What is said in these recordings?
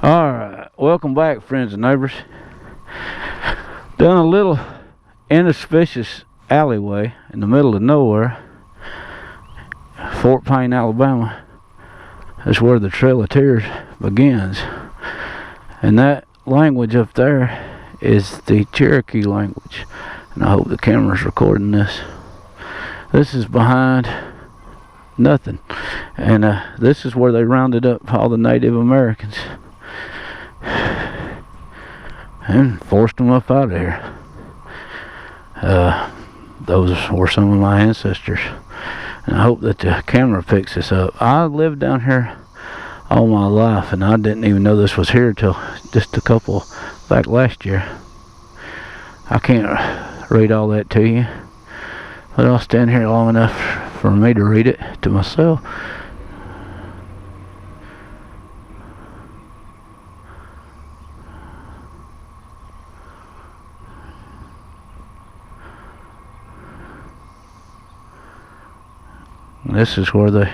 Alright, welcome back, friends and neighbors. Down a little inauspicious alleyway in the middle of nowhere, Fort Payne, Alabama, is where the Trail of Tears begins. And that language up there is the Cherokee language. And I hope the camera's recording this. This is behind nothing. And this is where they rounded up all the Native Americans and forced them up out of here. Those were some of my ancestors. And I hope that the camera picks this up. I lived down here all my life, and I didn't even know this was here till just a couple back last year. I can't read all that to you, but I'll stand here long enough for me to read it to myself. This is where the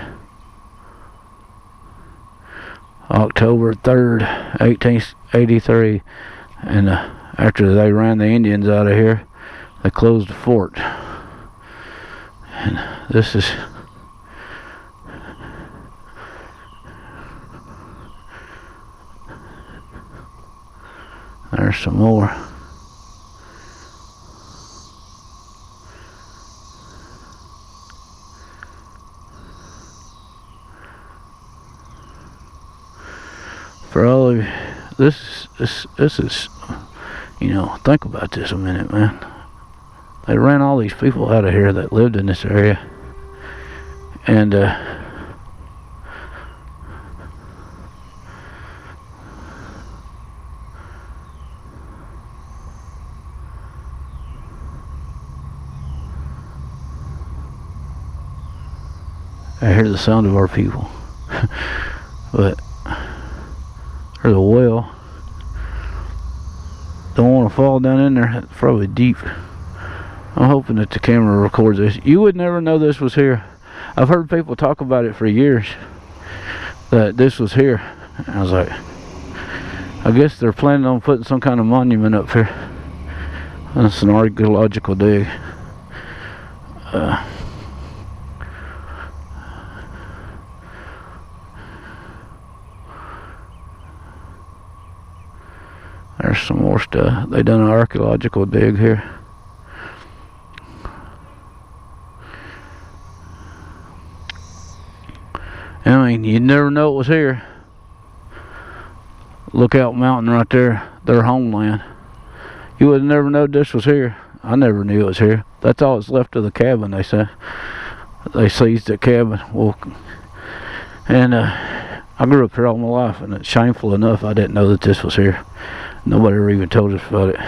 October 3rd, 1883, and after they ran the Indians out of here, they closed the fort. And this is there's some more. For all of you, this is, you know, think about this a minute, man. They ran all these people out of here that lived in this area, and I hear the sound of our people, but there's a well. Don't want to fall down in there. It's probably deep. I'm hoping that the camera records this. You would never know this was here. I've heard people talk about it for years, that this was here. And I was like, I guess they're planning on putting some kind of monument up here. That's an archaeological dig. There's some more stuff. They done an archaeological dig here. I mean, you'd never know it was here. Lookout Mountain right there, their homeland. You would never know this was here. I never knew it was here. That's all that's left of the cabin, they said. They seized the cabin. Well, and I grew up here all my life, and it's shameful enough I didn't know that this was here. Nobody ever even told us about it.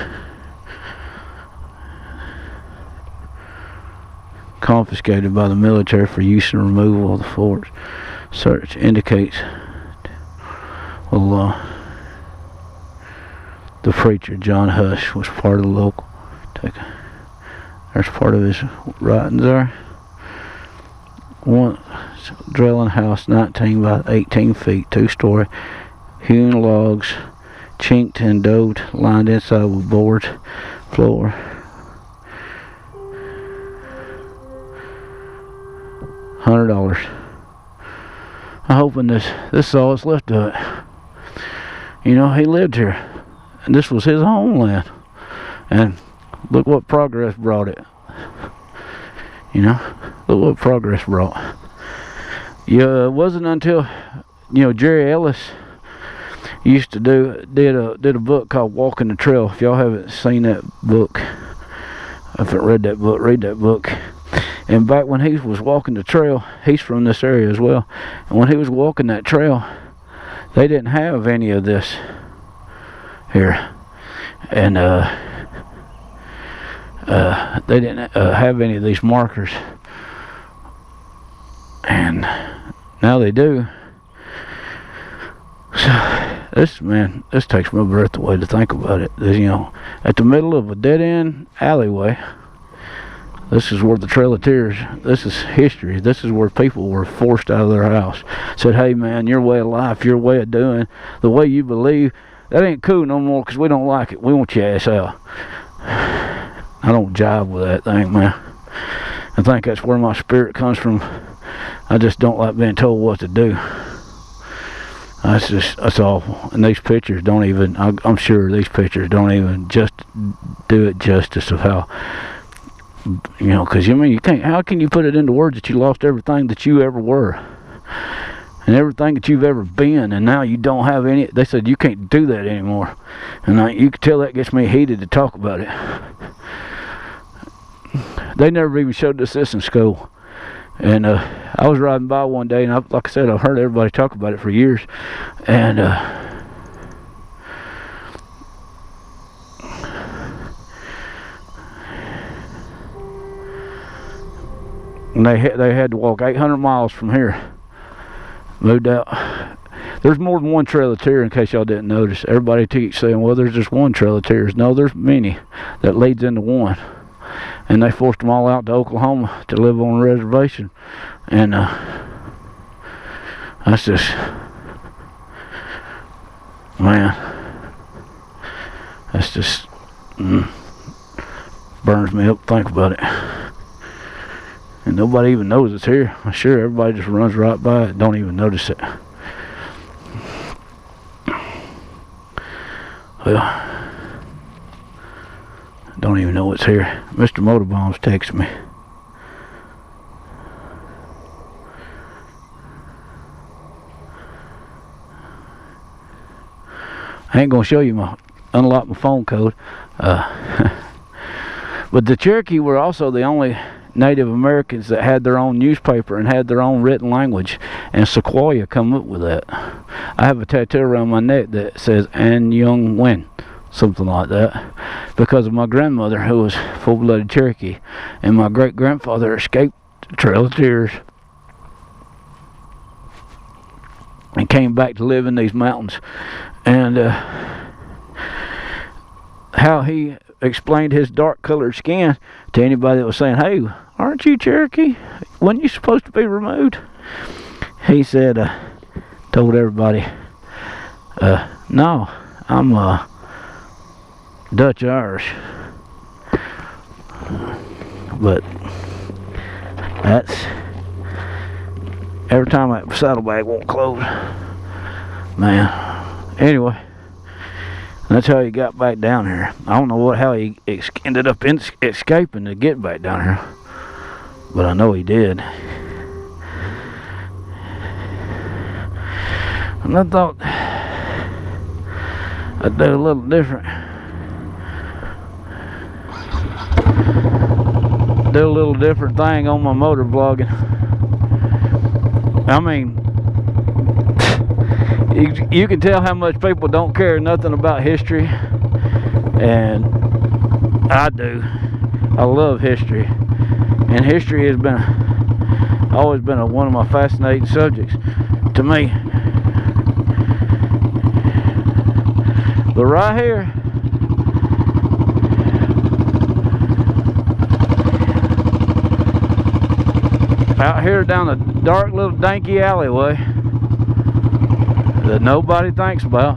Confiscated by the military for use and removal of the fort. Search indicates, well, the preacher John Hush was part of the local. There's part of his writings there. One dwelling house, 19 by 18 feet, 2-story, hewn logs, chinked and doved, lined inside with boards, floor. $100. I'm hoping this is all that's left of it. You know, he lived here, and this was his homeland. And look what progress brought it. You know, look what progress brought. Yeah, it wasn't until, you know, Jerry Ellis used to did a book called Walking the Trail. If y'all haven't seen that book, if you read that book, read that book. And back when he was walking the trail, he's from this area as well, and when he was walking that trail, they didn't have any of this here, and they didn't have any of these markers, and now they do. So this takes my breath away to think about it. You know, at the middle of a dead-end alleyway, This is where the Trail of Tears, this is history. This is where people were forced out of their house. Said, hey man, your way of life, your way of doing, the way you believe, that ain't cool no more because we don't like it. We want your ass out. I don't jive with that thing, man. I think that's where my spirit comes from. I just don't like being told what to do. That's awful. And these pictures don't even, I'm sure these pictures don't even just do it justice of how, you know, because you mean, you can't, how can you put it into words that you lost everything that you ever were? And everything that you've ever been, and now you don't have any. They said you can't do that anymore, and you can tell that gets me heated to talk about it. They never even showed us this in school, and I was riding by one day, and like I said, I've heard everybody talk about it for years, and they had to walk 800 miles from here. Moved out. There's more than one Trail of Tears, in case y'all didn't notice. Everybody keeps saying, well, there's just one Trail of Tears. No, there's many that leads into one. And they forced them all out to Oklahoma to live on a reservation. And that's just, man, that's just burns me up to think about it. And nobody even knows it's here. I'm sure everybody just runs right by it, don't even notice it. Well, don't even know it's here. Mr. Motorbombs texted me. I ain't gonna show you unlock my phone code. But the Cherokee were also the only Native Americans that had their own newspaper and had their own written language, and Sequoia come up with that. I have a tattoo around my neck that says An Young Win, something like that, because of my grandmother, who was full-blooded Cherokee, and my great-grandfather escaped the Trail of Tears and came back to live in these mountains. And how he explained his dark-colored skin to anybody that was saying, hey, aren't you Cherokee? Wasn't you supposed to be removed? He said, told everybody, no, I'm Dutch Irish. But that's, every time that saddlebag won't close, man. Anyway, that's how he got back down here. I don't know how he ended up escaping to get back down here, but I know he did. And I thought I'd do a little different. Do a little different thing on my motor vlogging. I mean, you can tell how much people don't care nothing about history, and I do. I love history, and history has been always been one of my fascinating subjects to me. But right here, out here down a dark little danky alleyway that nobody thinks about,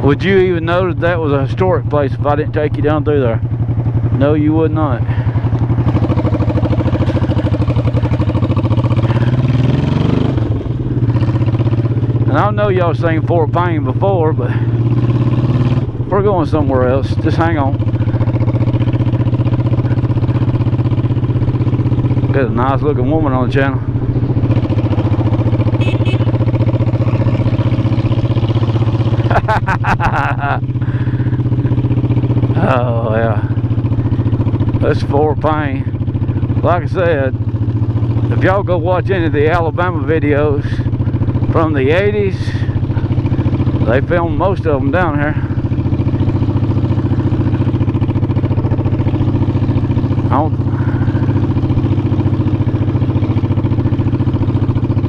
would you even know that that was a historic place if I didn't take you down through there? No, you would not. And I know y'all seen Fort Payne before, but we're going somewhere else. Just hang on. There's a nice looking woman on the channel. Oh yeah. That's Fort Payne. Like I said, if y'all go watch any of the Alabama videos from the 80s, they filmed most of them down here.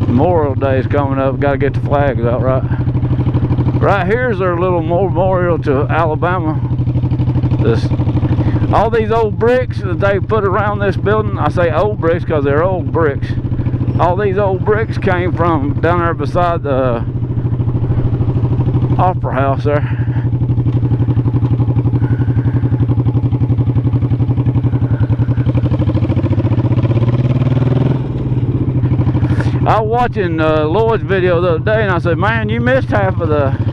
Memorial Day is coming up. Got to get the flags out, right? Right here's their little memorial to Alabama. All these old bricks that they put around this building, I say old bricks because they're old bricks. All these old bricks came from down there beside the Opera House there. I was watching Lloyd's video the other day, and I said, man, you missed half of the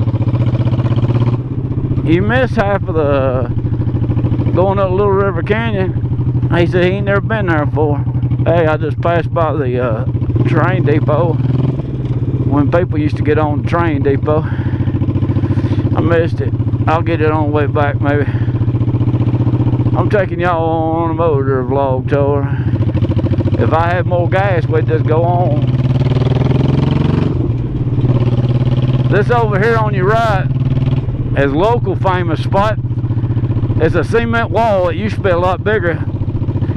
going up Little River Canyon. He said he ain't never been there before. Hey, I just passed by the train depot when people used to get on the train depot. I missed it. I'll get it on the way back maybe. I'm taking y'all on a motor vlog tour. If I had more gas, we'd just go on. This over here on your right is a local famous spot. It's a cement wall. It used to be a lot bigger.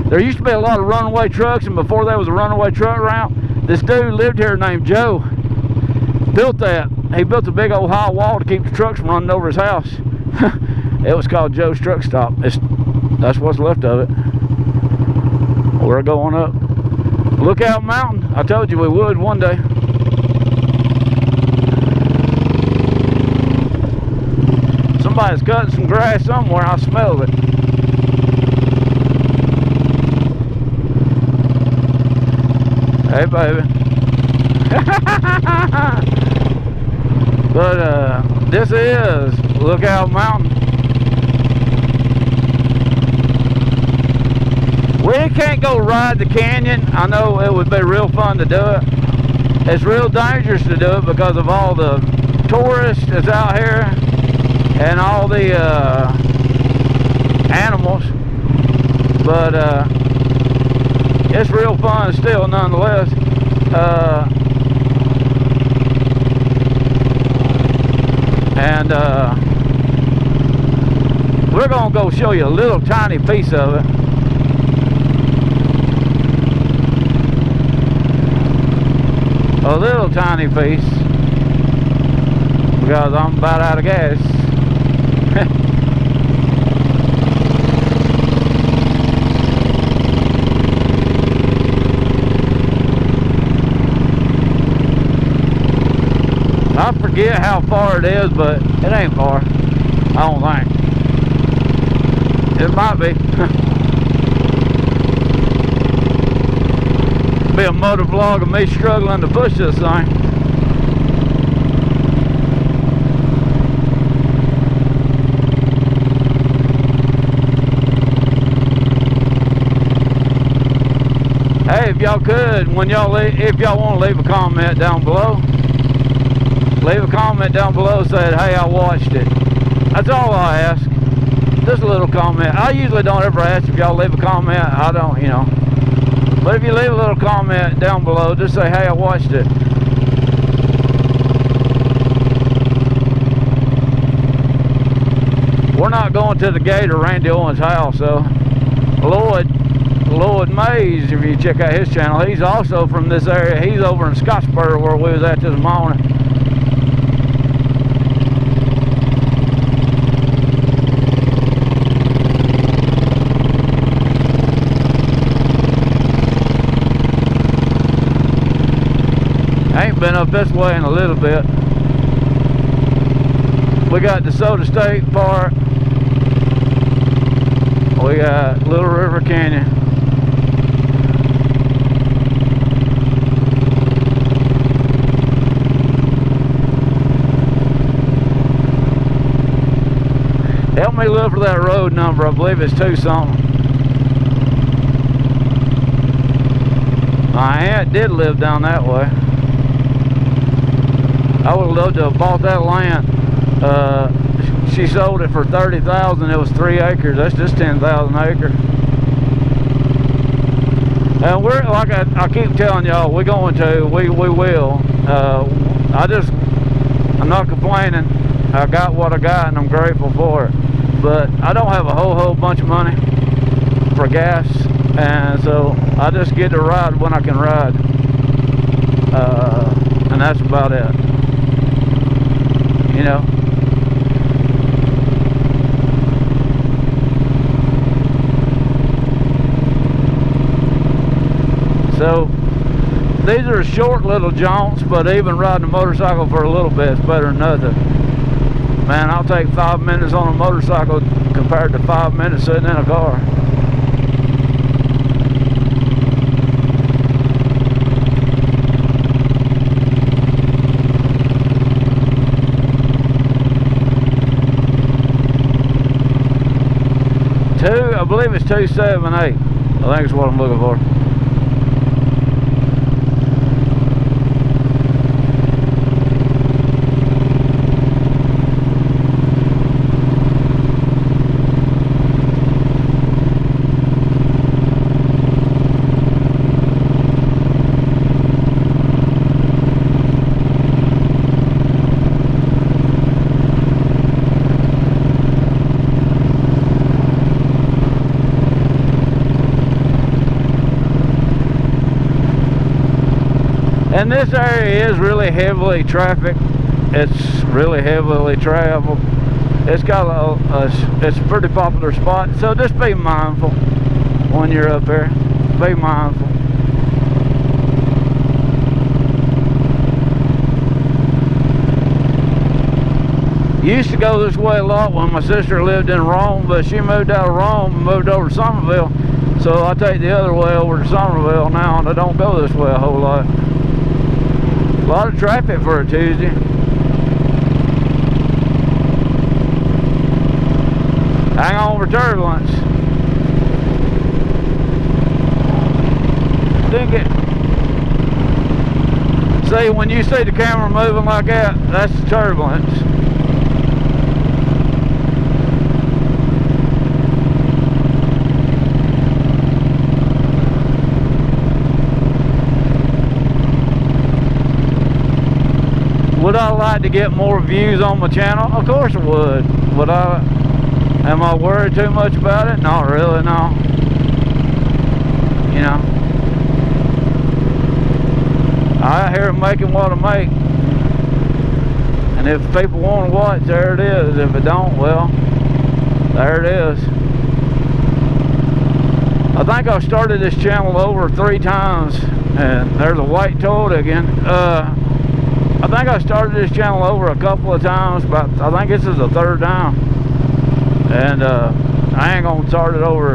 There used to be a lot of runaway trucks, and before there was a runaway truck route, this dude lived here named Joe. Built that. He built a big old high wall to keep the trucks from running over his house. It was called Joe's Truck Stop. That's what's left of it. We're going up Lookout Mountain. I told you we would one day. Somebody's cutting some grass somewhere. I smell it. Hey, baby. But this is Lookout Mountain. We can't go ride the canyon. I know it would be real fun to do it. It's real dangerous to do it because of all the tourists that's out here and all the animals. But it's real fun still nonetheless. We're gonna go show you a little tiny piece of it. A little tiny piece, because I'm about out of gas. I forget how far it is, but it ain't far. I don't think. It might be. Be a motor vlog of me struggling to push this thing. Hey, if y'all could, if y'all want to leave a comment down below, leave a comment down below saying, hey, I watched it. That's all I ask. Just a little comment. I usually don't ever ask if y'all leave a comment. I don't, you know. But if you leave a little comment down below, just say, hey, I watched it. We're not going to the gate of Randy Owens' house, so Lloyd Mays, if you check out his channel, he's also from this area. He's over in Scottsboro where we was at this morning. Ain't been up this way in a little bit. We got DeSoto State Park. We got Little River Canyon. Help me look for that road number. I believe it's 2 something. My aunt did live down that way. I would have loved to have bought that land. She sold it for $30,000. It was 3 acres. That's just 10,000 acres. And we're, like I keep telling y'all, we will. I'm not complaining. I got what I got, and I'm grateful for it. But I don't have a whole bunch of money for gas, and so I just get to ride when I can ride. And that's about it. you know. So these are short little jaunts, but even riding a motorcycle for a little bit is better than nothing. Man, I'll take 5 minutes on a motorcycle compared to 5 minutes sitting in a car. I believe it's 278. I think it's what I'm looking for. And this area is really heavily trafficked. It's really heavily traveled. It's got it's a pretty popular spot. So just be mindful when you're up there. Be mindful. Used to go this way a lot when my sister lived in Rome, but she moved out of Rome and moved over to Somerville. So I take the other way over to Somerville now, and I don't go this way a whole lot. A lot of traffic for a Tuesday. Hang on for turbulence. Think it. See, when you see the camera moving like that, that's the turbulence. Would I like to get more views on my channel? Of course I would. Am I worried too much about it? Not really, no. You know, I'm out here making what I make. And if people want to watch, there it is. If it don't, well, there it is. I think I've started this channel over 3 times. And there's a white toad again. I think I started this channel over a couple of times, but I think this is the 3rd time. And I ain't gonna start it over